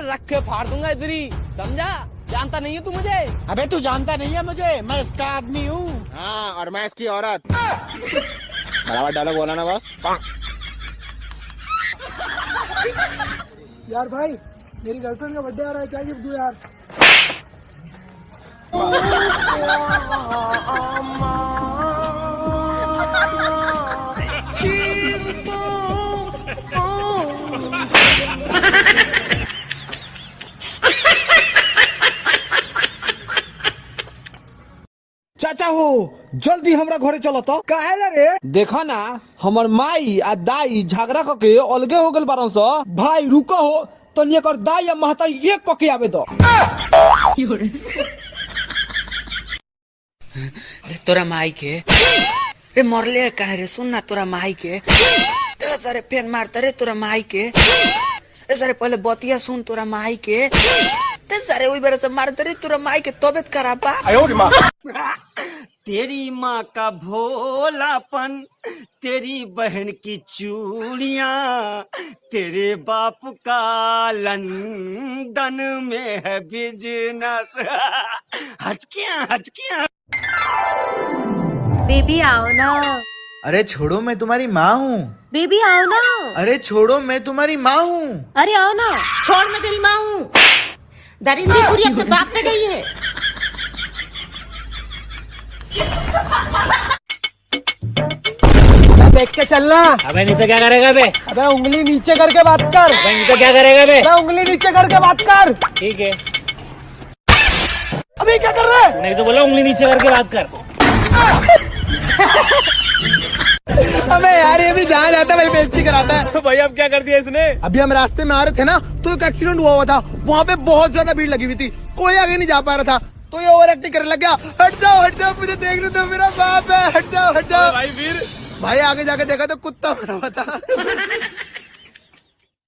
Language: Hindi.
रख के फाड़ दूंगा इधर ही, समझा? जानता नहीं है तू मुझे? अबे तू जानता नहीं है मुझे, मैं इसका आदमी हूँ। हाँ, और मैं इसकी औरत। बराबर डायलॉग बोला ना बस। यार भाई, मेरी गर्लफ्रेंड का बर्थडे आ रहा है, क्या गिफ्ट दूं यार? चाचा हो, जल्दी हमरा घरे चलो तो। काहे ला रे? देखा ना, हमर माई आ दाई झगड़ा करके अलगे हो गल बारन स। भाई रुको हो, तो लेकर दाई या महतारी एक कके आवे दो। अरे तोरा माई के रे मरले कहे रे, सुन ना तोरा माई के सारे फेन मारता रे तोरा माई के। सारे पहले बतिया सुन तोरा माई के, सारे वही बेरा से मारता रे तोरा माई के तबियत खराब बा। तेरी माँ का भोलापन, तेरी बहन की चूड़ियाँ, तेरे बाप का लंदन में है बिजनेस। हचकियाँ हचकियाँ। बेबी आओ ना। अरे छोड़ो, मैं तुम्हारी माँ हूँ। बेबी आओ ना। अरे छोड़ो, मैं तुम्हारी माँ हूँ। अरे आओ ना। छोड़, मैं तेरी माँ हूँ। दरिंदी पूरी अपने बाप पे गई है। देख के चलना। अबे नीचे क्या करेगा बे? अबे उंगली नीचे करके बात कर। अबे नीचे क्या करेगा बे? अबे उंगली नीचे करके बात कर। ठीक है। अभी क्या कर रहे? नहीं तो बोला उंगली नीचे करके बात कर। अबे यार, ये भी जहाँ जाता है वही बेइज्जती कराता है। तो भाई अब क्या कर दिया इसने? अभी हम रास्ते में आ रहे थे ना, तो एक एक्सीडेंट हुआ था। वहाँ पे बहुत ज्यादा भीड़ लगी हुई थी, कोई आगे नहीं जा पा रहा था, तो ये ओवर एक्टिंग करने लग गया। हट जाओ, मुझे देखने दो, मेरा बाप है। हट जाओ। भाई फिर भाई आगे जाके देखा तो कुत्ता मरा हुआ था।